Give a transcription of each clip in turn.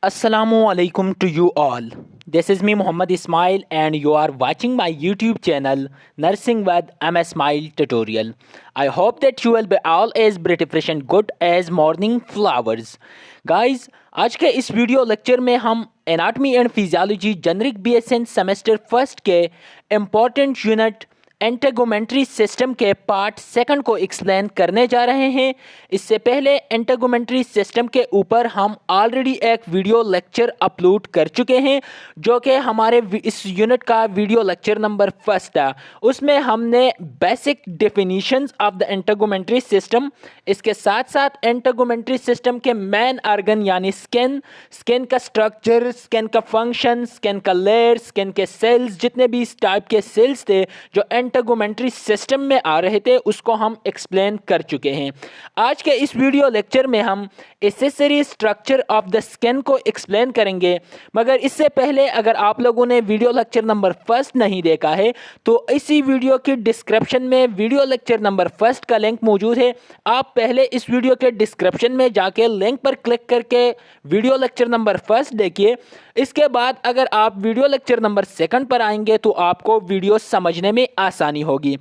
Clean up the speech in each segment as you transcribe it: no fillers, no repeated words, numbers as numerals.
Assalamualaikum to you all. This is me Muhammad Ismail and you are watching my YouTube channel Nursing with MS Smile Tutorial. I hope that you will be all as British and good as morning flowers. Guys, आज के इस video lecture में हम anatomy and physiology generic BSN semester first के important unit एंटेगोमेंट्री system के part second को explain करने जा रहे हैं। इससे पहले एंटेगोमेंट्री सिस्टम के ऊपर हम ऑलरेडी एक वीडियो लेक्चर अपलोड कर चुके हैं जो कि हमारे इस यूनिट का वीडियो लेक्चर नंबर फर्स्ट था। उसमें हमने basic definitions of the integumentary system, इसके साथ साथ एंटेगोमेंट्री सिस्टम के मेन ऑर्गन यानी स्किन का स्ट्रक्चर, स्किन का फंक्शन, स्किन का लेयर, स्किन के सेल्स, जितने भी इस टाइप के सेल्स थे जो एंटेगोमेंट्री सिस्टम में आ रहे थे उसको हम एक्सप्लेन कर चुके हैं। आज के इस वीडियो लेक्चर में हम accessory structure of the skin को एक्सप्लेन करेंगे, मगर इससे पहले अगर आप लोगों ने वीडियो लेक्चर नंबर फर्स्ट नहीं देखा है तो इसी वीडियो की डिस्क्रिप्शन में वीडियो लेक्चर नंबर फर्स्ट का लिंक मौजूद है। आप पहले इस वीडियो के डिस्क्रिप्शन में जाके लिंक पर क्लिक करके वीडियो लेक्चर नंबर फर्स्ट देखिए। इसके बाद अगर आप वीडियो लेक्चर नंबर सेकंड पर आएंगे तो आपको वीडियो समझने में आसानी होगी।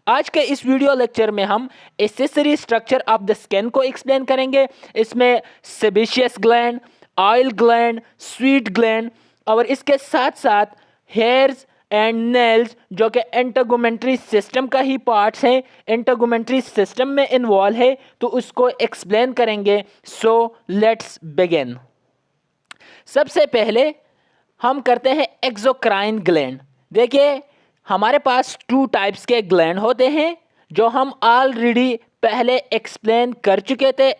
आज के इस वीडियो लेक्चर में हम accessory structure of the skin को एक्सप्लेन करेंगे। इसमें sebaceous gland, oil gland, sweet gland और इसके साथ साथ हेयर्स एंड नेल्स जो कि एंटेगोमेंट्री सिस्टम का ही पार्ट्स हैं, एंटेगोमेंट्री सिस्टम में इन्वॉल्व है, तो उसको एक्सप्लेन करेंगे। So let's begin. सबसे पहले हम करते हैं एक्सोक्राइन ग्लैंड। देखिए हमारे पास टू टाइप्स के ग्लैंड होते हैं जो हम ऑलरेडी पहले एक्सप्लेन कर चुके थे।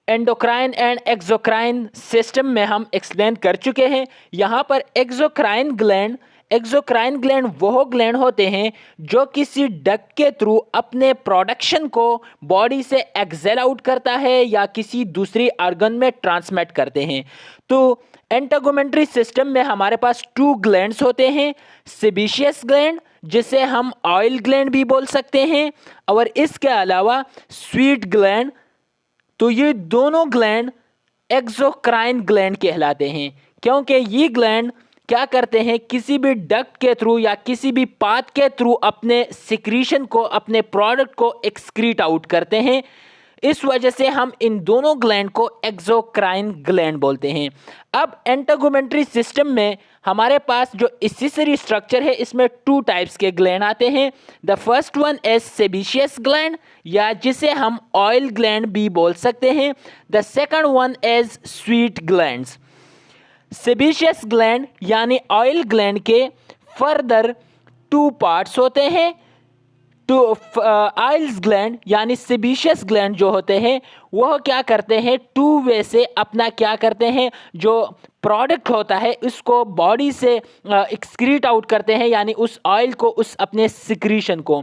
एंडोक्राइन एंड एक्सोक्राइन सिस्टम में हम एक्सप्लेन कर चुके हैं। यहाँ पर एक्सोक्राइन ग्लैंड वो ग्लैंड होते हैं जो किसी डक के थ्रू अपने प्रोडक्शन को बॉडी से एक्सेल आउट करता है या किसी दूसरी ऑर्गन में ट्रांसमिट करते हैं। तो एंटेगोमेंट्री सिस्टम में हमारे पास टू ग्लैंड्स होते हैं, सेबेशियस ग्लैंड जिसे हम ऑयल ग्लैंड भी बोल सकते हैं और इसके अलावा स्वीट ग्लैंड। तो ये दोनों ग्लैंड एक्सोक्राइन ग्लैंड कहलाते हैं क्योंकि ये ग्लैंड क्या करते हैं, किसी भी डक्ट के थ्रू या किसी भी पाथ के थ्रू अपने सिक्रीशन को, अपने प्रोडक्ट को एक्सक्रीट आउट करते हैं। इस वजह से हम इन दोनों ग्लैंड को एक्सोक्राइन ग्लैंड बोलते हैं। अब एंटेगोमेंट्री सिस्टम में हमारे पास जो एसेसरी स्ट्रक्चर है इसमें टू टाइप्स के ग्लैंड आते हैं। The first one is sebaceous gland या जिसे हम ऑयल ग्लैंड भी बोल सकते हैं। The second one is sweet glands. Sebaceous gland यानी ऑयल ग्लैंड के फर्दर टू पार्ट्स होते हैं। तो ऑयल ग्लैंड यानी सेबेशियस ग्लैंड जो होते हैं वह क्या करते हैं, टू वे से अपना क्या करते हैं, जो प्रोडक्ट होता है उसको बॉडी से एक्सक्रीट आउट करते हैं, यानी उस ऑयल को, उस अपने सिक्रीशन को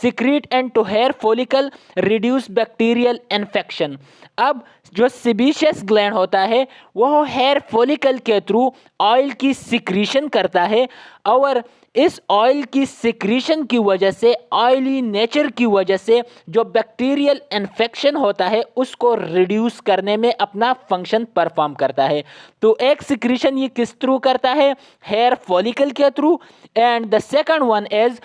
secrete and to hair follicle reduce bacterial infection. अब जो सेबेशियस ग्लैंड होता है वह हेयर फॉलिकल के थ्रू ऑयल की सिक्रीशन करता है और इस ऑयल की सिक्रीशन की वजह से, ऑयली नेचर की वजह से जो बैक्टीरियल इन्फेक्शन होता है उसको रिड्यूस करने में अपना फंक्शन परफॉर्म करता है। तो एक सिक्रीशन ये किस थ्रू करता है, हेयर फॉलिकल के through. And the second one is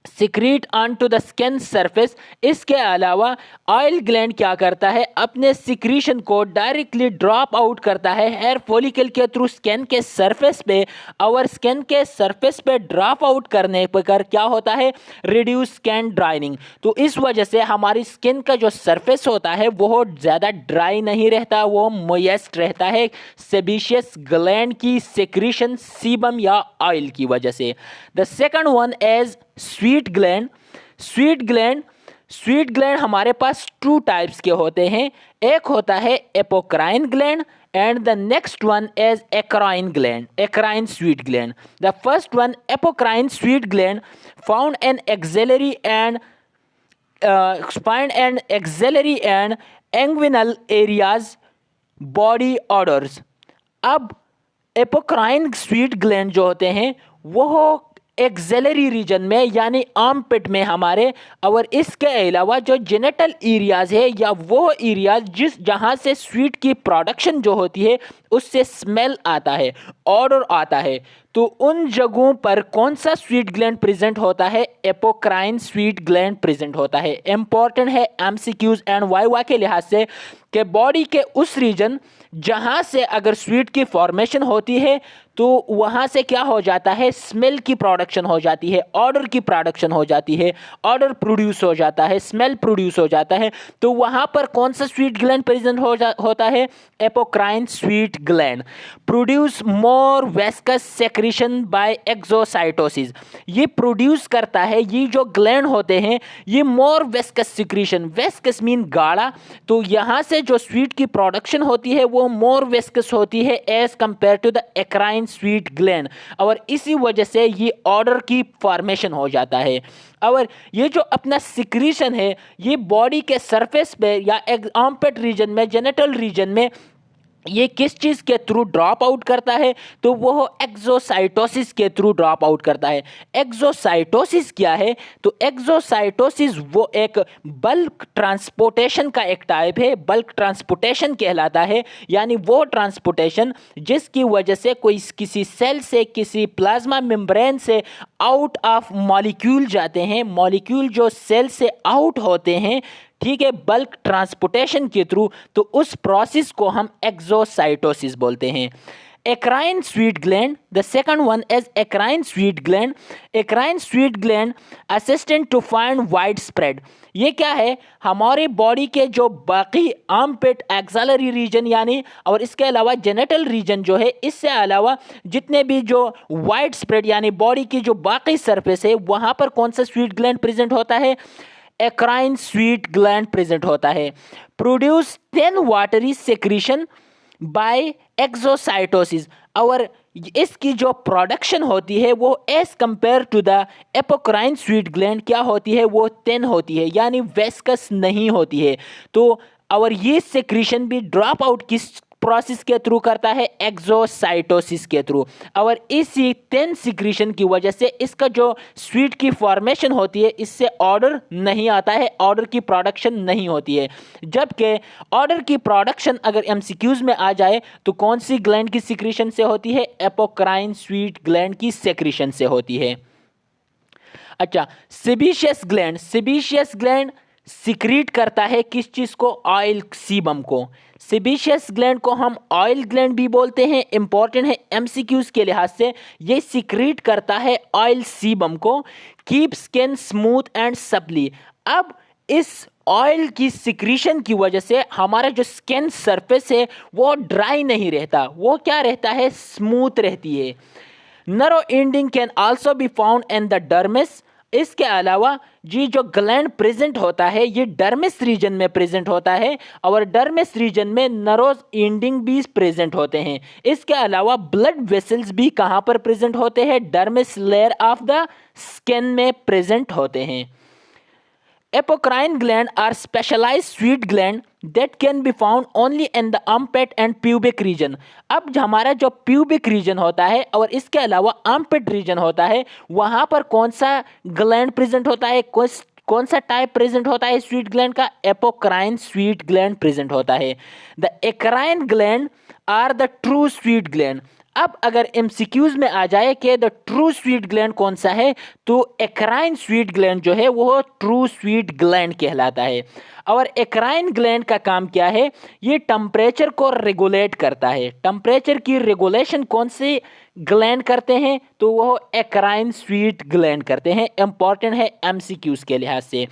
secrete on to the skin surface. इसके अलावा ऑयल ग्लैंड क्या करता है, अपने सिक्रीशन को डायरेक्टली ड्रॉप आउट करता है हेयर फॉलिकल के थ्रू स्किन के सरफेस पे, और स्किन के सरफेस पे ड्रॉप आउट करने पर क्या होता है, रिड्यूस स्किन ड्राइनिंग। तो इस वजह से हमारी स्किन का जो सरफेस होता है वो ज़्यादा ड्राई नहीं रहता, वो मॉइस्ट रहता है सेबेशियस ग्लैंड की सिक्रीशन, सीबम या ऑयल की वजह से। The second one is sweet gland. Sweet gland हमारे पास टू टाइप्स के होते हैं। एक होता है apocrine gland and the next one is eccrine sweat gland. The first one apocrine sweat gland found in axillary and inguinal areas body orders. अब apocrine sweat gland जो होते हैं वह एक्सेलरी रीजन में यानी आर्मपिट में हमारे, और इसके अलावा जो जेनिटल एरियाज है या वो एरियाज जहां से स्वीट की प्रोडक्शन जो होती है उससे स्मेल आता है, ऑडर आता है, तो उन जगहों पर कौन सा स्वीट ग्लैंड प्रेजेंट होता है? एपोक्राइन स्वीट ग्लैंड प्रेजेंट होता है। इंपॉर्टेंट है एमसीक्यूज एंड वाइवा के लिहाज से कि बॉडी के उस रीजन जहां से अगर स्वीट की फॉर्मेशन होती है तो वहां से क्या हो जाता है? स्मेल की प्रोडक्शन हो जाती है, ऑडर की प्रोडक्शन हो जाती है, ऑडर प्रोड्यूस हो जाता है, स्मेल प्रोड्यूस हो जाता है। तो वहां पर कौन सा स्वीट ग्लैंड प्रेजेंट होता है? Apocrine sweat gland produce more viscous secretion by exocytosis. ये प्रोड्यूस करता है, ये जो ग्लैंड होते हैं ये मोर वेस्कस सिक्रीशन, वेस्कस मीन गाढ़ा, तो यहां से जो स्वीट की प्रोडक्शन होती है वो मोर वेस्कस होती है as compare to the eccrine sweat gland, और इसी वजह से ये ऑडर की फॉर्मेशन हो जाता है। और ये जो अपना सिक्रीशन है ये बॉडी के सरफेस पे या आर्मपिट रीजन में, जेनिटल रीजन में ये किस चीज़ के थ्रू ड्रॉप आउट करता है? तो वो एक्सोसाइटोसिस के थ्रू ड्रॉप आउट करता है। एक्सोसाइटोसिस क्या है? तो एक्सोसाइटोसिस वो एक बल्क ट्रांसपोर्टेशन का एक टाइप है, बल्क ट्रांसपोर्टेशन कहलाता है, यानी वो ट्रांसपोर्टेशन जिसकी वजह से कोई किसी सेल से, किसी प्लाज्मा मेम्ब्रेन से आउट ऑफ मॉलिक्यूल जाते हैं, मॉलिक्यूल जो सेल से आउट होते हैं, ठीक है, बल्क ट्रांसपोर्टेशन के थ्रू, तो उस प्रोसेस को हम एक्सोसाइटोसिस बोलते हैं। Eccrine sweat gland, the second one is eccrine sweat gland. Eccrine sweat gland assistant to find wide spread. ये क्या है? हमारे बॉडी के जो बाकी आर्मपिट, एक्सेलरी रीजन यानी, और इसके अलावा जेनिटल रीजन जो है, इससे अलावा जितने भी जो वाइड स्प्रेड यानी बॉडी की जो बाकी सरफेस है वहां पर कौन सा स्वीट ग्लैंड प्रेजेंट होता है? एक्राइन स्वीट ग्लैंड प्रेजेंट होता है। Produce thin watery secretion by exocytosis, और इसकी जो प्रोडक्शन होती है वो as compare to the apocrine sweat gland क्या होती है? वो थिन होती है, यानी वेस्कस नहीं होती है। तो और ये सेक्रीशन भी ड्रॉप आउट किस प्रोसेस के थ्रू करता है? एक्सोसाइटोसिस के थ्रू, और इसी थिन सिक्रीशन की वजह से इसका जो स्वीट की फॉर्मेशन होती है इससे ऑर्डर नहीं आता है, ऑर्डर की प्रोडक्शन नहीं होती है। जबकि ऑर्डर की प्रोडक्शन अगर एमसीक्यूज में आ जाए तो कौन सी ग्लैंड की सिक्रीशन से होती है? एपोक्राइन स्वीट ग्लैंड की सेक्रीशन से होती है। अच्छा, sebaceous gland, sebaceous gland secrete करता है किस चीज को? ऑयल सीबम को। सेबेशियस ग्लैंड को हम ऑयल ग्लैंड भी बोलते हैं। इंपॉर्टेंट है एमसीक्यूज के लिहाज से, ये सिक्रीट करता है ऑयल सीबम को। Keep skin smooth and supply. अब इस ऑयल की सिक्रीशन की वजह से हमारा जो स्किन सरफेस है वो ड्राई नहीं रहता, वो क्या रहता है? स्मूथ रहती है। नरो ending can also be found in the dermis. इसके अलावा जी जो ग्लैंड प्रेजेंट होता है ये डर्मिस रीजन में प्रेजेंट होता है, और डर्मिस रीजन में नरोज एंडिंग भी प्रेजेंट होते हैं। इसके अलावा ब्लड वेसल्स भी कहाँ पर प्रेजेंट होते हैं? Dermis layer of the skin में प्रेजेंट होते हैं। Apocrine gland are specialized sweet gland that can be found only in the armpit and pubic region। अब हमारा जो pubic region होता है और इसके अलावा armpit region होता है, वहाँ पर कौन सा gland present होता है? कौन सा टाइप प्रेजेंट होता है स्वीट ग्लैंड का? एपोक्राइन स्वीट ग्लैंड प्रेजेंट होता है। The eccrine gland are the true sweat gland. अब अगर एमसीक्यूज में आ जाए कि द ट्रू स्वीट ग्लैंड कौन सा है, तो एक्राइन स्वीट ग्लैंड जो है वो ट्रू स्वीट ग्लैंड कहलाता है। और एक्राइन ग्लैंड का काम क्या है? ये टेम्परेचर को रेगुलेट करता है। टेम्परेचर की रेगुलेशन कौन से ग्लैंड करते हैं? तो वो एक्राइन स्वीट ग्लैंड करते हैं। इंपॉर्टेंट है एमसीक्यूज के लिहाज से।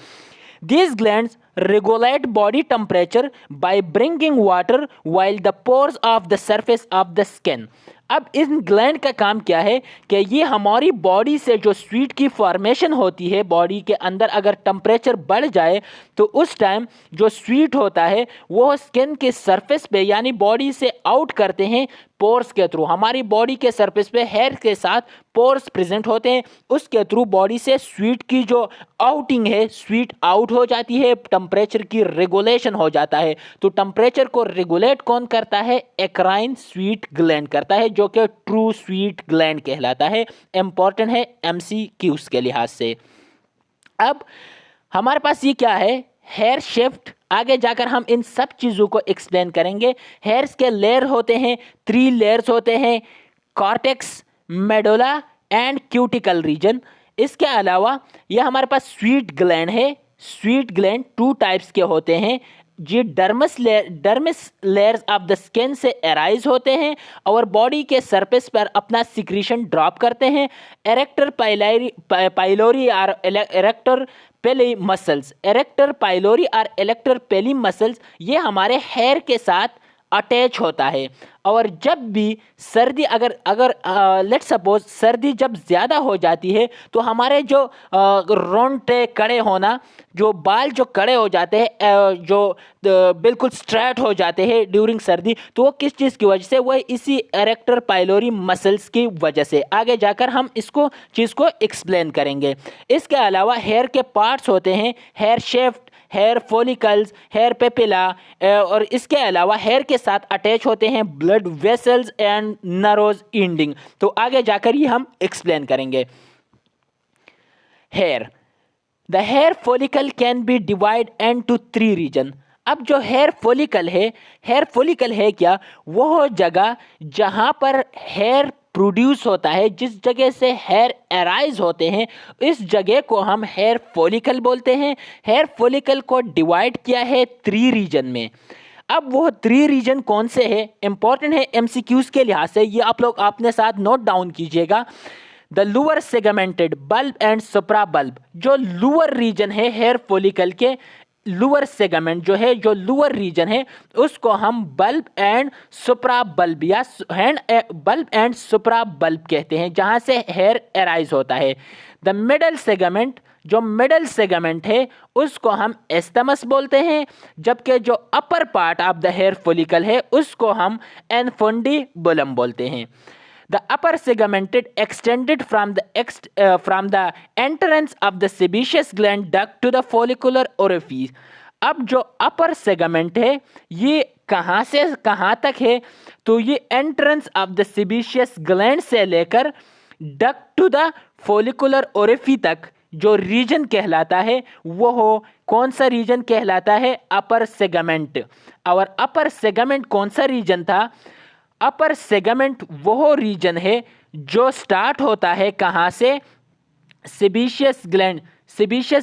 These glands regulate body temperature by bringing water while the pores of the surface of the skin। अब इन ग्लैंड का काम क्या है कि ये हमारी बॉडी से जो स्वीट की फॉर्मेशन होती है, बॉडी के अंदर अगर टेम्परेचर बढ़ जाए तो उस टाइम जो स्वीट होता है वो स्किन के सरफेस पे यानी बॉडी से आउट करते हैं पोर्स के थ्रू, हमारी बॉडी के सरफेस पे हेयर के साथ पोर्स प्रेजेंट होते हैं, उसके थ्रू बॉडी से स्वीट की जो आउटिंग है स्वीट आउट हो जाती है, टेम्परेचर की रेगुलेशन हो जाता है। तो टेम्परेचर को रेगुलेट कौन करता है? एक्राइन स्वीट ग्लैंड करता है, जो कि ट्रू स्वीट ग्लैंड कहलाता है। इंपॉर्टेंट है एमसीक्यूज के लिहाज से। अब हमारे पास ये क्या है? Hair shaft. आगे जाकर हम इन सब चीज़ों को एक्सप्लेन करेंगे। हेयर्स के लेयर होते हैं, 3 लेयर्स होते हैं, cortex, medulla and cuticle region. इसके अलावा यह हमारे पास स्वीट ग्लैंड है। स्वीट ग्लैंड 2 टाइप्स के होते हैं। ये dermis layers of the skin से एराइज होते हैं और बॉडी के सरफेस पर अपना सिक्रीशन ड्रॉप करते हैं। एरेक्टर पाइलोरी और एरेक्टर पेली मसल्स, एरेक्टर पाइलोरी और एरेक्टर पेली मसल्स ये हमारे हेयर के साथ अटैच होता है। और जब भी सर्दी अगर लेट सपोज सर्दी जब ज़्यादा हो जाती है तो हमारे जो रोंगटे कड़े होना, जो बाल जो कड़े हो जाते हैं, जो बिल्कुल स्ट्रेट हो जाते हैं ड्यूरिंग सर्दी, तो वो किस चीज़ की वजह से? वह इसी एरेक्टर पाइलोरी मसल्स की वजह से। आगे जाकर हम इसको चीज़ को एक्सप्लेन करेंगे। इसके अलावा हेयर के पार्ट्स होते हैं, hair shaft, hair follicles, hair papilla, और इसके अलावा हेयर के साथ अटैच होते हैं blood vessels and nerves ending. तो आगे जाकर ये हम एक्सप्लेन करेंगे। Hair, the hair follicle can be divide into 3 region. अब जो हेयर फॉलिकल है क्या? वह जगह जहां पर हेयर प्रोड्यूस होता है, जिस जगह से हेयर एराइज होते हैं, इस जगह को हम हेयर फॉलिकल बोलते हैं। हेयर फॉलिकल को डिवाइड किया है 3 रीजन में। अब वो 3 रीजन कौन से हैं? इंपॉर्टेंट है एमसीक्यूज के लिहाज से, ये आप लोग अपने साथ नोट डाउन कीजिएगा। The lower segmented bulb and supra bulb, जो लोअर रीजन है हेयर फॉलिकल के, लोअर सेगमेंट जो है, जो लोअर रीजन है, उसको हम बल्ब एंड सुप्रा बल्ब या बल्ब एंड सुप्रा बल्ब कहते हैं, जहां से हेयर एराइज होता है। द मिडल सेगमेंट, जो मिडल सेगमेंट है, उसको हम एस्थमस बोलते हैं, जबकि जो upper part of the hair follicle है उसको हम इन्फुंडिबुलम बोलते हैं। The upper segmented extended from the entrance of the sebaceous gland duct to the follicular orifice. अब जो अपर सेगमेंट है ये कहाँ से कहाँ तक है? तो ये entrance of the sebaceous gland से लेकर डक्ट टू द फोलिकुलर ओरिफी तक जो रीजन कहलाता है वो कौन सा रीजन कहलाता है? Upper segment. और अपर सेगमेंट कौन सा रीजन था? अपर सेगमेंट वो रीजन है जो स्टार्ट होता है कहाँ से? सेबेशियस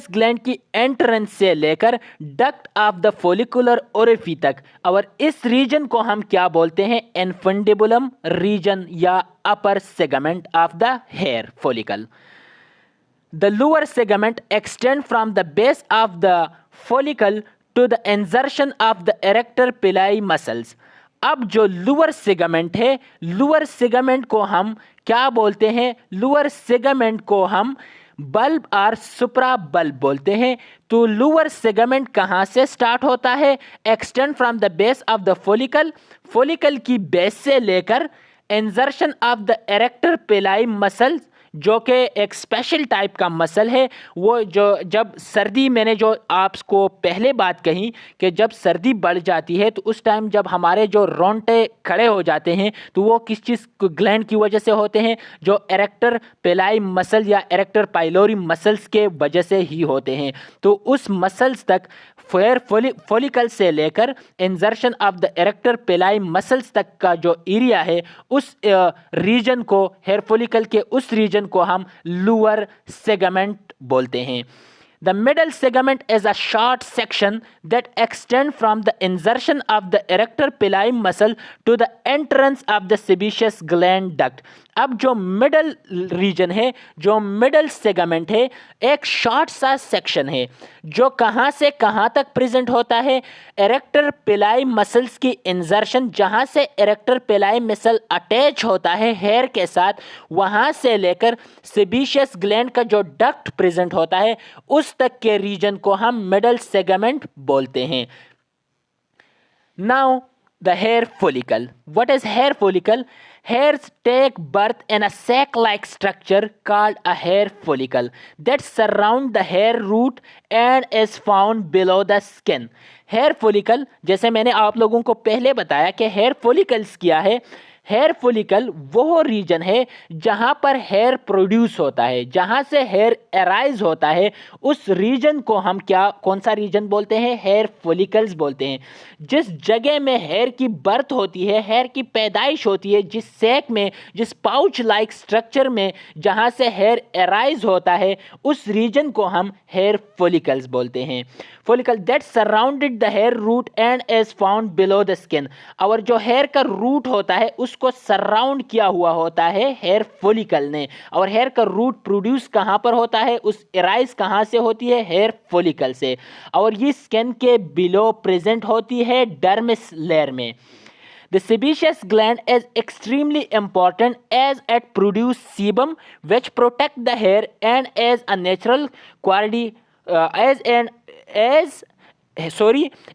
ग्लैंड की एंट्रेंस से लेकर डक्ट ऑफ द फोलिकुलर ओरिफी तक। और इस रीजन को हम क्या बोलते हैं? इन्फुंडिबुलम रीजन या upper segment of the hair follicle. The lower segment extend from the base of the follicle to the insertion of the erector pili muscles. अब जो लोअर सेगमेंट है, लोअर सेगमेंट को हम क्या बोलते हैं? लोअर सेगमेंट को हम बल्ब और सुप्रा बल्ब बोलते हैं। तो लोअर सेगमेंट कहाँ से स्टार्ट होता है? Extend from the base of the follicle, follicle की बेस से लेकर इंसर्शन ऑफ द एरेक्टर पिलाई मसल, जो कि एक स्पेशल टाइप का मसल है। वो जो जब सर्दी, मैंने जो आपको पहले बात कही कि जब सर्दी बढ़ जाती है तो उस टाइम जब हमारे जो रोंगटे खड़े हो जाते हैं तो वो किस चीज़ ग्लैंड की वजह से होते हैं? जो एरेक्टर पेलाई मसल या एरेक्टर पाइलोरी मसल्स के वजह से ही होते हैं। तो उस मसल्स तक हेयर फॉलिकल से लेकर insertion of the arrector pili muscles तक का जो एरिया है, उस रीजन को, हेयर फॉलिकल के उस रीजन को हम लोअर सेगमेंट बोलते हैं। The middle segment is a short section that extends from the insertion of the erector pili muscle to the entrance of the sebaceous gland duct. अब जो middle reason है, जो मिडल सेगमेंट है, एक short सा section है जो कहाँ से कहाँ तक प्रेजेंट होता है? एरेक्टर पिलाई मसल्स की इंसर्शन, जहाँ से एरेक्टर पिलाई मसल अटैच होता है हेयर के साथ, वहाँ से लेकर सेबेशियस ग्लैंड का जो डक्ट प्रेजेंट होता है उस तक के रीजन को हम मिडल सेगमेंट बोलते हैं। Now The hair follicle. What is hair follicle? Hairs take birth in a sac-like structure called a hair follicle that surround the hair root and is found below the skin. Hair follicle, जैसे मैंने आप लोगों को पहले बताया कि hair follicles क्या है। हेयर फॉलिकल वो रीजन है जहाँ पर हेयर प्रोड्यूस होता है, जहाँ से हेयर अराइज होता है, उस रीजन को हम क्या, कौन सा रीजन बोलते हैं? हेयर फॉलिकल्स बोलते हैं। जिस जगह में हेयर की बर्थ होती है, हेयर की पैदाइश होती है, जिस सैक में, जिस पाउच लाइक स्ट्रक्चर में जहाँ से हेयर अराइज होता है, उस रीजन को हम हेयर फॉलिकल्स बोलते हैं। Follicle that surrounded the hair root and is found below the skin. और जो हेयर का रूट होता है उसको सराउंड किया हुआ होता है हेयर फॉलिकल ने। और हेयर का रूट प्रोड्यूस कहाँ पर होता है, उस एराइज कहाँ से होती है? हेयर फॉलिकल से। और ये स्किन के बिलो प्रेजेंट होती है डर्मिस लेयर में। The sebaceous gland is extremely important as it produces sebum which protect the hair and as a natural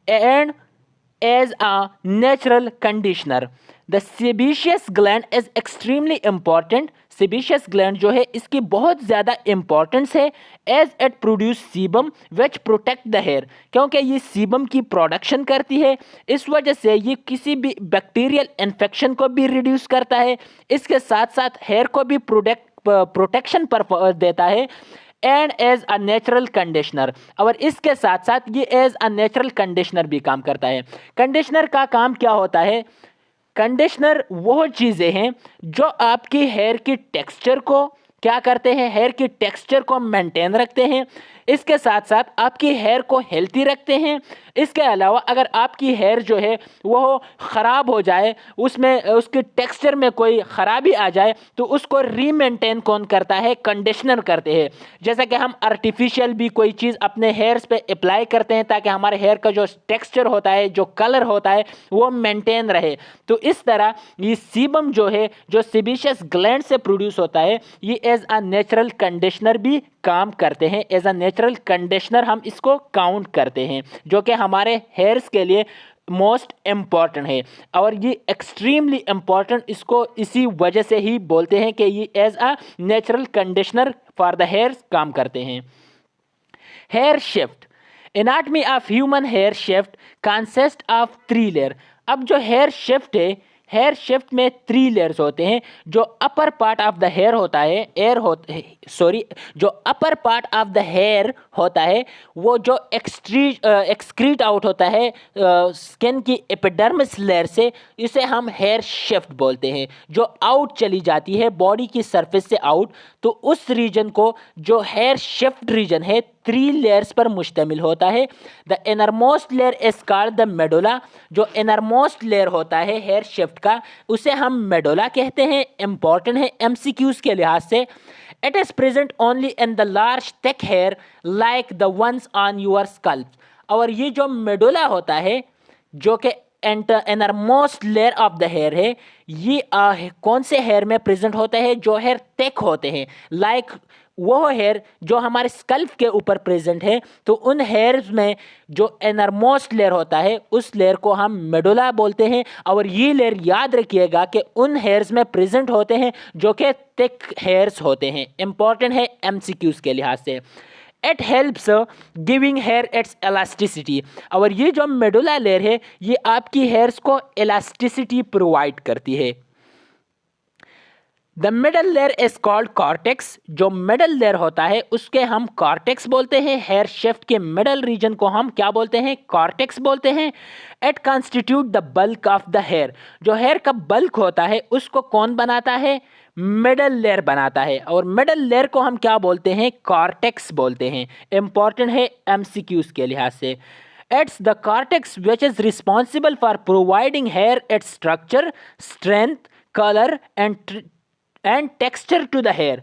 and as a natural conditioner. The sebaceous gland is extremely important. sebaceous gland जो है इसकी बहुत ज़्यादा importance है as it produce sebum which protect the hair, क्योंकि ये sebum की production करती है। इस वजह से ये किसी भी बैक्टीरियल इन्फेक्शन को भी रिड्यूस करता है, इसके साथ साथ हेयर को भी प्रोटेक्शन पर देता है and as a natural conditioner. और इसके साथ साथ ये एज अ नेचुरल कंडीशनर भी काम करता है। कंडीशनर का काम क्या होता है? कंडीशनर वो चीज़ें हैं जो आपकी हेयर की टेक्सचर को क्या करते हैं? हेयर की टेक्सचर को मेंटेन रखते हैं, इसके साथ साथ आपकी हेयर को हेल्थी रखते हैं। इसके अलावा अगर आपकी हेयर जो है वो ख़राब हो जाए, उसमें उसके टेक्सचर में कोई ख़राबी आ जाए, तो उसको रीमेंटेन कौन करता है? कंडीशनर करते हैं। जैसा कि हम आर्टिफिशियल भी कोई चीज़ अपने हेयर्स पे अप्लाई करते हैं ताकि हमारे हेयर का जो टेक्सचर होता है, जो कलर होता है, वो मेंटेन रहे। तो इस तरह ये सीबम जो है, जो सेबेशियस ग्लैंड से प्रोड्यूस होता है, ये एज अ नेचुरल कंडीशनर भी काम करते हैं। एज अ नेचुरल कंडीशनर हम इसको काउंट करते हैं, जो कि हमारे हेयर्स के लिए मोस्ट इम्पॉर्टेंट है। और ये एक्सट्रीमली इम्पॉर्टेंट इसको इसी वजह से ही बोलते हैं कि ये as a natural conditioner for the hairs काम करते हैं। Hair shaft. Anatomy of human hair shaft consist of 3 layer. अब जो हेयर शिफ्ट है, हेयर शिफ्ट में 3 लेयर्स होते हैं। जो upper part of the hair होता है, जो upper part of the hair होता है, वो जो एक्सक्रीट आउट होता है स्किन की एपिडर्मिस लेयर से, इसे हम हेयर शिफ्ट बोलते हैं। जो आउट चली जाती है बॉडी की सरफेस से आउट, तो उस रीजन को जो हेयर शिफ्ट रीजन है 3 लेयर्स पर मुश्तमिल होता है। The innermost layer is called the medulla. जो इनरमोस्ट लेयर होता है हेयर शिफ्ट का, उसे हम मेडुला कहते हैं। इंपॉर्टेंट है एमसीक्यूज के लिहाज से। It is present only in the large thick hair like the ones on your scalp. और ये जो मेडुला होता है, जो कि innermost layer of the hair है, ये कौन से हेयर में प्रेजेंट होते हैं? जो हेयर थिक होते हैं, लाइक वो हेयर जो हमारे स्कल्प के ऊपर प्रेजेंट है। तो उन हेयर्स में जो इनरमोस्ट लेयर होता है, उस लेयर को हम मेडुला बोलते हैं। और ये लेयर याद रखिएगा कि उन हेयर्स में प्रेजेंट होते हैं जो कि थिक हेयर्स होते हैं। इंपॉर्टेंट है एमसीक्यूज के लिहाज से। It helps giving hair its elasticity. और ये जो मेडुला लेयर है, ये आपकी हेयर्स को इलास्टिसिटी प्रोवाइड करती है। The middle layer is called cortex. जो मिडल लेयर होता है उसके हम कॉर्टेक्स बोलते हैं। हेयर शिफ्ट के मिडल रीजन को हम क्या बोलते हैं? कॉर्टेक्स बोलते हैं। It constitute the bulk of the hair. जो हेयर का बल्क होता है उसको कौन बनाता है? मिडल लेयर बनाता है। और मिडल लेयर को हम क्या बोलते हैं? कॉर्टेक्स बोलते हैं। इंपॉर्टेंट है एमसीक्यूज के लिहाज से। It's the cortex which is responsible for providing hair its structure, strength, color and texture to the hair.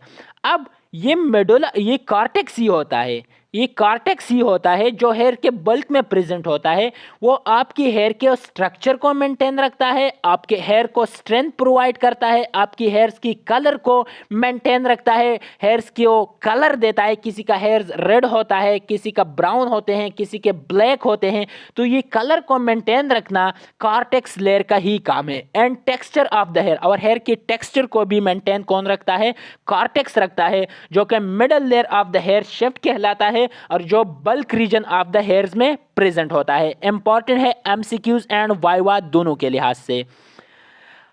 अब ये मेडुला, ये कॉर्टेक्स ही होता है ये कॉर्टेक्स ही होता है जो हेयर के बल्क में प्रेजेंट होता है। वो आपकी हेयर के स्ट्रक्चर को मेंटेन रखता है, आपके हेयर को स्ट्रेंथ प्रोवाइड करता है, आपकी हेयर्स की कलर को मेंटेन रखता है, हेयर्स को कलर देता है। किसी का हेयर रेड होता है, किसी का ब्राउन होते हैं, किसी के ब्लैक होते हैं, तो ये कलर को मेंटेन रखना कॉर्टेक्स लेयर का ही काम है। And texture of the hair, और हेयर की टेक्सचर को भी मेंटेन कौन रखता है? कॉर्टेक्स रखता है, जो कि middle layer of the hair shaft कहलाता है और जो bulk region of the hairs में प्रेजेंट होता है। इंपॉर्टेंट है एमसीक्यूज एंड वाइवा दोनों के लिहाज से।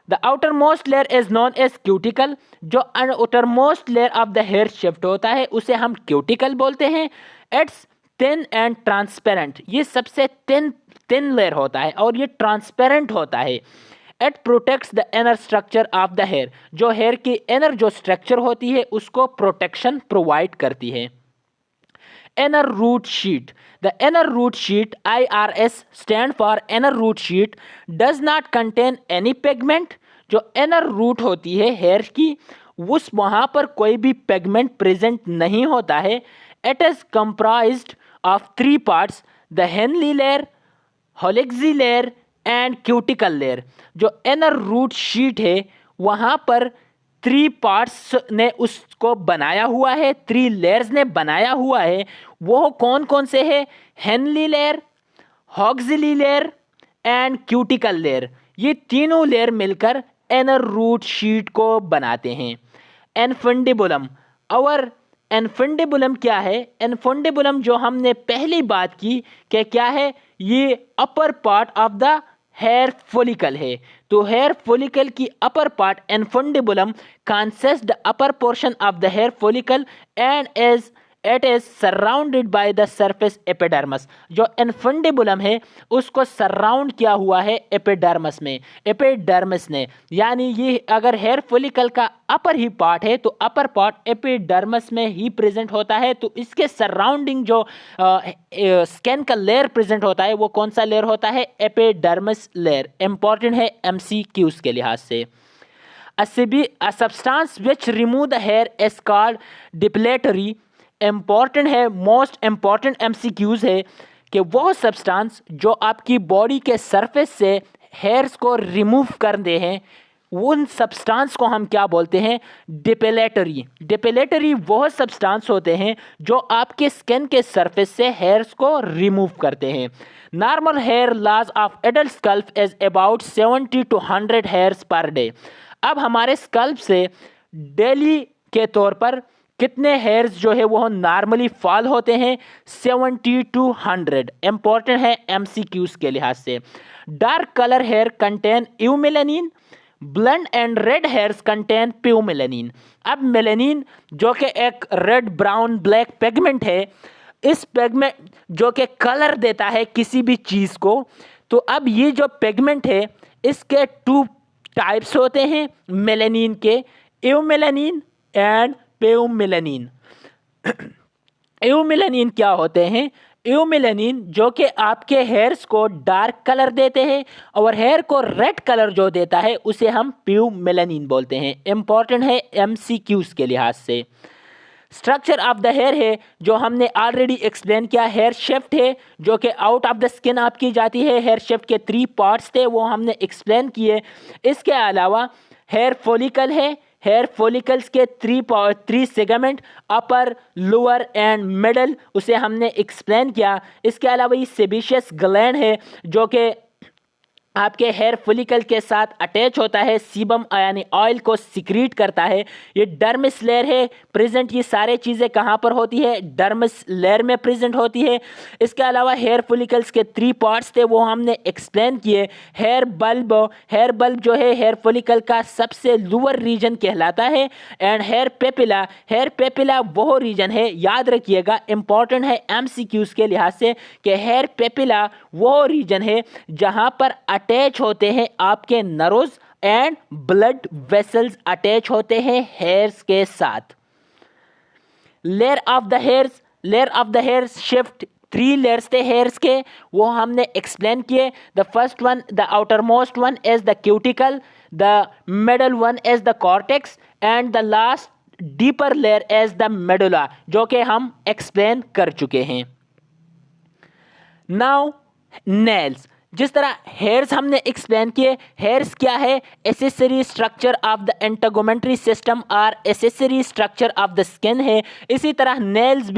The outer most layer is known as cuticle, जो outer most layer of the hair shaft होता है उसे हम क्यूटिकल बोलते हैं। इट्स थिन एंड ट्रांसपेरेंट, ये सबसे थिन लेयर होता है और ये ट्रांसपेरेंट होता है। It protects the inner structure of the hair, जो हेयर की इनर जो स्ट्रक्चर होती है उसको प्रोटेक्शन प्रोवाइड करती है। inner root sheet, the inner root sheet, IRS stand for inner root sheet, does not contain any pigment। जो inner root होती है हेयर की, उस वहाँ पर कोई भी पिगमेंट प्रेजेंट नहीं होता है। It is comprised of 3 parts, the Henle layer, होलिक्सी लेयर एंड क्यूटिकल लेयर। जो इनर रूट शीट है वहाँ पर 3 पार्ट्स ने उसको बनाया हुआ है, 3 लेयर्स ने बनाया हुआ है। वो कौन कौन से है? Henle layer, Huxley layer and cuticle layer. ये तीनों लेयर मिलकर इनर रूट शीट को बनाते हैं। इनफंडिबुलम, और इनफंडिबुलम क्या है? इनफंडिबुलम जो हमने पहली बात की कि क्या है, ये upper part of the hair follicle है। तो हेयर फॉलिकल की upper part infundibulum consist the upper portion of the hair follicle and it is surrounded by the surface epidermis. जो इनफंडिबुलम है उसको सराउंड किया हुआ है एपिडर्मस में, एपिडर्मस ने। यानी ये अगर हेयर फॉलिकल का अपर ही पार्ट है तो अपर पार्ट एपिडर्मस में ही प्रेजेंट होता है। तो इसके सराउंडिंग जो स्किन का लेयर प्रेजेंट होता है वो कौन सा लेयर होता है? Epidermis layer. इंपॉर्टेंट है एमसीक्यूज के लिहाज से। A substance which remove the hair is called depilatory। Important है, मोस्ट इम्पॉर्टेंट एमसीक्यूज है कि वो सब्सटेंस जो आपकी बॉडी के सरफेस से हेयर्स को रिमूव कर दे हैं, उन सब्सटेंस को हम क्या बोलते हैं? डिपिलेटरी। डिपिलेटरी वो सब्सटेंस होते हैं जो आपके स्किन के सरफेस से हेयर्स को रिमूव करते हैं। Normal hair loss of adult scalp is about 70 to 100 hairs per day. अब हमारे स्कल्प से डेली के तौर पर कितने हेयर्स जो है वो नॉर्मली फॉल होते हैं? 70 to 100। इंपॉर्टेंट है एमसीक्यूज के लिहाज से। Dark colour hair contain eumelanin, blond and red hairs contain pheomelanin. अब मेलानिन जो कि एक रेड, ब्राउन, ब्लैक पिगमेंट है, इस पिगमेंट जो कि कलर देता है किसी भी चीज़ को। तो अब ये जो पिगमेंट है इसके 2 टाइप्स होते हैं मेलानिन के, यूमेलानिन एंड प्यूमेलानिन। यूमेलानिन क्या होते हैं? यूमेलानिन जो कि आपके हेयर्स को डार्क कलर देते हैं और हेयर को रेड कलर जो देता है उसे हम प्यूमेलानिन बोलते हैं। इंपॉर्टेंट है एमसीक्यूज के लिहाज से। स्ट्रक्चर ऑफ द हेयर है जो हमने ऑलरेडी एक्सप्लेन किया। हेयर शेफ्ट है जो कि आउट ऑफ द स्किन आपकी जाती है। हेयर शेफ्ट के 3 पार्ट्स थे वो हमने एक्सप्लेन किए। इसके अलावा हेयर फॉलिकल है, हेयर फॉलिकल्स के 3 segment, upper, lower and middle, उसे हमने एक्सप्लेन किया। इसके अलावा ये सेबेशियस ग्लैंड है जो कि आपके हेयर फॉलिकल के साथ अटैच होता है, सीबम यानी ऑयल को सिक्रीट करता है। ये डर्मिस लेयर है प्रेजेंट। ये सारे चीज़ें कहाँ पर होती है? डर्मिस लेयर में प्रेजेंट होती है। इसके अलावा हेयर फॉलिकल्स के 3 पार्ट्स थे वो हमने एक्सप्लेन किए। हेयर बल्ब जो है हेयर फॉलिकल का सबसे लोअर रीजन कहलाता है। एंड हेयर पेपिला वो रीजन है, याद रखिएगा, इंपॉर्टेंट है एमसीक्यूज के लिहाज से, कि हेयर पेपिला वो रीजन है जहाँ पर अटैच होते हैं आपके nerves and blood vessels attach होते हैं हेयर्स के साथ। Layer of the hairs shaft 3 layers थे हेयर्स के, वो हमने एक्सप्लेन किए। The first one, the outer most one is the cuticle, the middle one is the cortex and the last deeper layer as the medulla, जो कि हम explain कर चुके हैं। नाउ नेल्स, जिस तरह हेयर्स हमने एक्सप्लेन किए, हेयर्स क्या है, accessory structure of the integumentary system और accessory structure of the skin है। इसी तरह नेल्स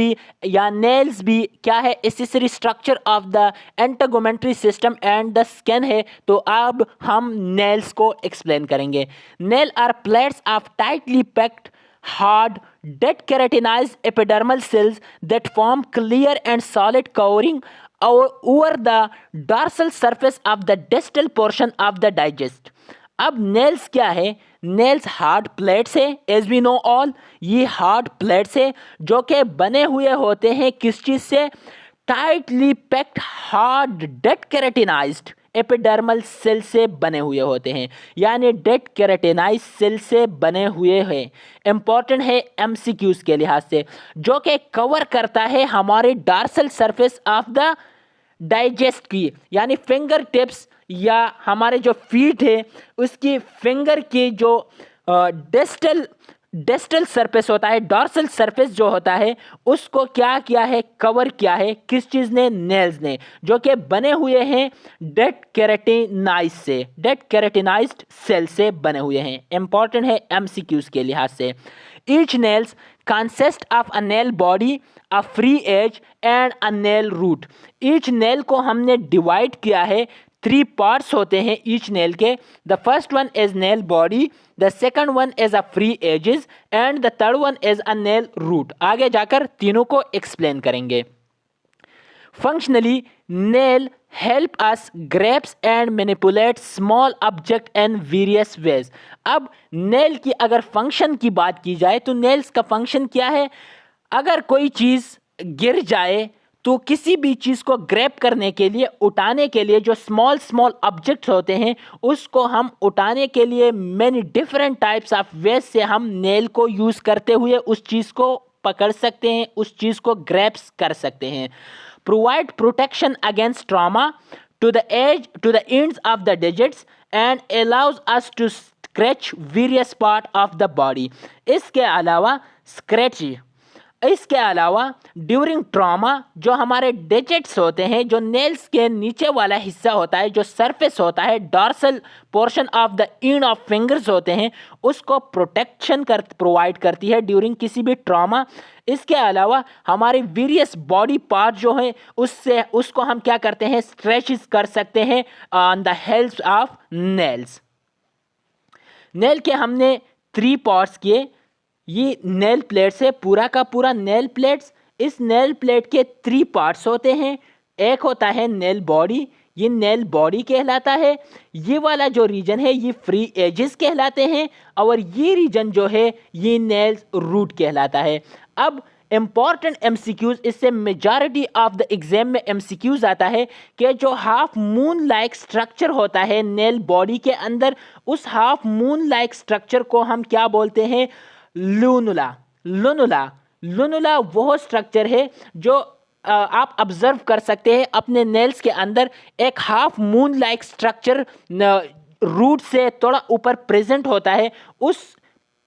भी क्या है, accessory structure of the integumentary system and the skin है। तो अब हम नेल्स को एक्सप्लेन करेंगे। Nail are plates of tightly packed hard dead keratinized epidermal cells that form clear and solid covering over the dorsal surface of the distal portion of the digest। अब nails क्या है, nails hard plates है, as we know all, ये hard plates है जो कि बने हुए होते हैं किस चीज से, tightly packed hard dead keratinized epidermal cell से बने हुए होते हैं, यानी डेड केराटिनाइज सेल से बने हुए हैं। इंपॉर्टेंट है एमसीक्यूज के लिहाज से, जो कि कवर करता है हमारे dorsal surface of the digest की, यानी फिंगर टिप्स या हमारे जो फीट है उसकी फिंगर की जो डिस्टल सरफेस होता है, डॉर्सल सरफेस जो होता है, उसको क्या किया है, कवर किया है किस चीज़ ने, नेल्स ने, जो कि बने हुए हैं डेड केराटिनाइज्ड सेल से बने हुए हैं। इंपॉर्टेंट है एमसीक्यूज के लिहाज से। Each nails consist of a nail body, a free edge and a nail root. Each nail को हमने डिवाइड किया है, 3 पार्ट्स होते हैं ईच नेल के। The first one is nail body, the second one is a free edges and the third one is a nail root. आगे जाकर तीनों को एक्सप्लेन करेंगे। Functionally nail help us grasps and manipulate small object in various ways. अब nail की अगर function की बात की जाए तो नेल्स का फंक्शन क्या है, अगर कोई चीज़ गिर जाए तो किसी भी चीज़ को ग्रैब करने के लिए, उठाने के लिए, जो स्मॉल ऑब्जेक्ट्स होते हैं उसको हम उठाने के लिए many different types of ways से हम नेल को यूज़ करते हुए उस चीज़ को पकड़ सकते हैं, उस चीज़ को ग्रैब्स कर सकते हैं। Provide protection against trauma to the ends of the digits and allows us to scratch various part of the body. इसके अलावा ड्यूरिंग ट्रॉमा जो हमारे डिजिट्स होते हैं, जो नेल्स के नीचे वाला हिस्सा होता है, जो सरफेस होता है, dorsal portion of the end of fingers होते हैं, उसको प्रोटेक्शन प्रोवाइड करती है ड्यूरिंग किसी भी ट्रॉमा। इसके अलावा हमारे वेरियस बॉडी पार्ट जो हैं उसको हम क्या करते हैं, स्ट्रेचेस कर सकते हैं on the help of nails. Nail के हमने 3 पार्ट्स किए। ये नेल प्लेट्स है, पूरा का पूरा नेल प्लेट्स। इस नेल प्लेट के 3 पार्ट्स होते हैं। एक होता है नेल बॉडी, ये नेल बॉडी कहलाता है। ये वाला जो रीजन है ये फ्री एजेस कहलाते हैं, और ये रीजन जो है ये नेल्स रूट कहलाता है। अब इंपॉर्टेंट एमसीक्यूज, इससे मेजॉरिटी ऑफ द एग्जाम में एमसीक्यूज आता है कि जो हाफ मून लाइक स्ट्रक्चर होता है नेल बॉडी के अंदर, उस हाफ मून लाइक स्ट्रक्चर को हम क्या बोलते हैं, लुनुला वो स्ट्रक्चर है जो आप ऑब्जर्व कर सकते हैं अपने नेल्स के अंदर। एक half moon like structure root से थोड़ा ऊपर प्रेजेंट होता है, उस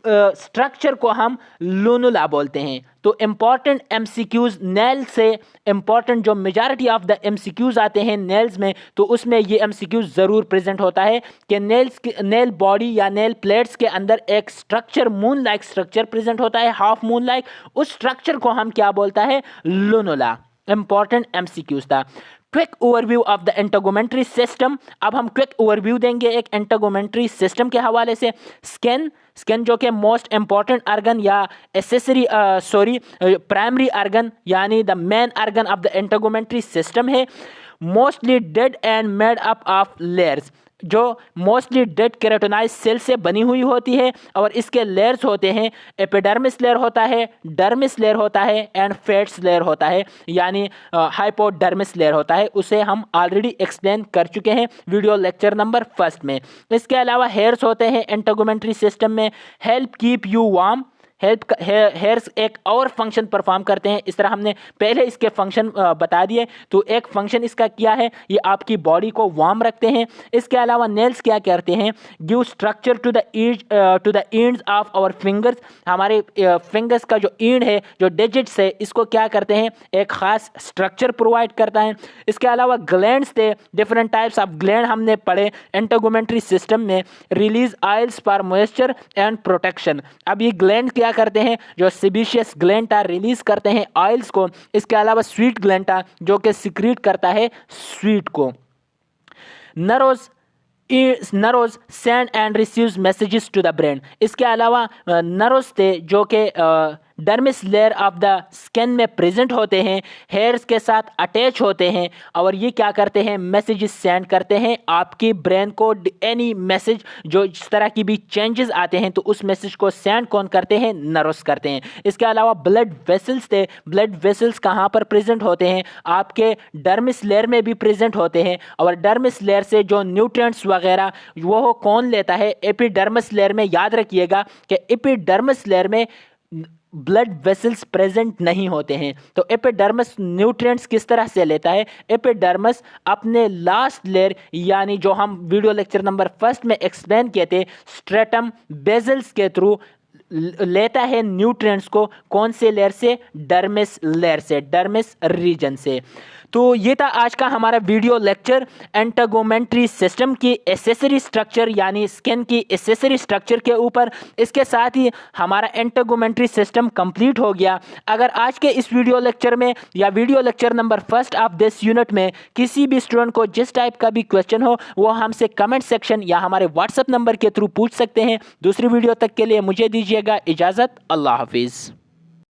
स्ट्रक्चर को हम लुनुला बोलते हैं। तो इम्पॉर्टेंट एमसीक्यूज नेल से इम्पॉर्टेंट जो मेजॉरिटी ऑफ द एमसीक्यूज आते हैं नेल्स में, तो उसमें ये एमसीक्यूज ज़रूर प्रेजेंट होता है कि नेल बॉडी या नेल प्लेट्स के अंदर एक structure, moon like structure present होता है, हाफ मून लाइक। उस स्ट्रक्चर को हम क्या बोलता है, लुनुला। इंपॉर्टेंट एमसीक्यूज था। Quick overview of the integumentary system. अब हम क्विक ओवरव्यू देंगे एक एंटेगोमेंट्री सिस्टम के हवाले से। स्किन जो कि मोस्ट इंपॉर्टेंट आर्गन या प्राइमरी आर्गन यानी the main organ of the integumentary system है। Mostly dead and made up of layers, जो मोस्टली डेड केराटिनाइज सेल से बनी हुई होती है, और इसके लेयर्स होते हैं, एपिडर्मिस लेयर होता है, डर्मिस लेयर होता है एंड फेट्स लेयर होता है, यानी हाइपोडर्मिस लेयर होता है। उसे हम ऑलरेडी एक्सप्लेन कर चुके हैं वीडियो लेक्चर नंबर 1 में। इसके अलावा हेयर्स होते हैं एंटेगोमेंट्री सिस्टम में, help keep you warm, hairs एक और फंक्शन परफॉर्म करते हैं। इस तरह हमने पहले इसके फंक्शन बता दिए। तो एक फंक्शन इसका क्या है, ये आपकी बॉडी को वार्म रखते हैं। इसके अलावा नेल्स क्या करते हैं, give structure to the ends of our fingers. हमारे फिंगर्स का जो एंड है, जो डिजिट्स है, इसको क्या करते हैं, एक खास स्ट्रक्चर प्रोवाइड करता है। इसके अलावा ग्लैंड्स थे, डिफरेंट टाइप्स ऑफ ग्लैंड हमने पढ़े इंटेगुमेंट्री सिस्टम में। Release oils for moisture and protection. अब ये ग्लैंड क्या करते हैं, जो सेबेशियस ग्लैंड था रिलीज करते हैं ऑयल्स को। इसके अलावा स्वीट ग्लैंड था जो कि सिक्रीट करता है स्वीट को। Nerves send and receives messages to the brain. इसके अलावा नर्व्स थे जो कि dermis layer of the skin में प्रेजेंट होते हैं, हेयर्स के साथ अटैच होते हैं, और ये क्या करते हैं, मैसेजेस सेंड करते हैं आपकी ब्रेन को। एनी मैसेज जो इस तरह की भी चेंजेस आते हैं तो उस मैसेज को सेंड कौन करते हैं, नर्व्स करते हैं। इसके अलावा ब्लड वेसल्स थे। ब्लड वेसल्स कहाँ पर प्रेजेंट होते हैं, आपके डर्मिस लेयर में भी प्रेजेंट होते हैं, और डर्मिस लेयर से जो न्यूट्रिएंट्स वगैरह वो कौन लेता है, एपिडर्मिस लेयर में। याद रखिएगा कि एपिडर्मिस लेयर में ब्लड वेसल्स प्रेजेंट नहीं होते हैं। तो एपिडर्मिस न्यूट्रिएंट्स किस तरह से लेता है, एपिडर्मिस अपने लास्ट लेयर, यानी जो हम वीडियो लेक्चर नंबर 1 में एक्सप्लेन किए थे, स्ट्रेटम बेजल्स के थ्रू लेता है न्यूट्रिएंट्स को। कौन से लेयर से, डर्मिस लेयर से, डर्मिस रीजन से। तो ये था आज का हमारा वीडियो लेक्चर इंटेगुमेंट्री सिस्टम की एसेसरी स्ट्रक्चर, यानी स्किन की एसेसरी स्ट्रक्चर के ऊपर। इसके साथ ही हमारा इंटेगुमेंट्री सिस्टम कंप्लीट हो गया। अगर आज के इस वीडियो लेक्चर में या video lecture number 1 of this unit में किसी भी स्टूडेंट को जिस टाइप का भी क्वेश्चन हो, वो हमसे कमेंट सेक्शन या हमारे व्हाट्सएप नंबर के थ्रू पूछ सकते हैं। दूसरी वीडियो तक के लिए मुझे दीजिएगा इजाज़त। अल्लाह हाफिज़।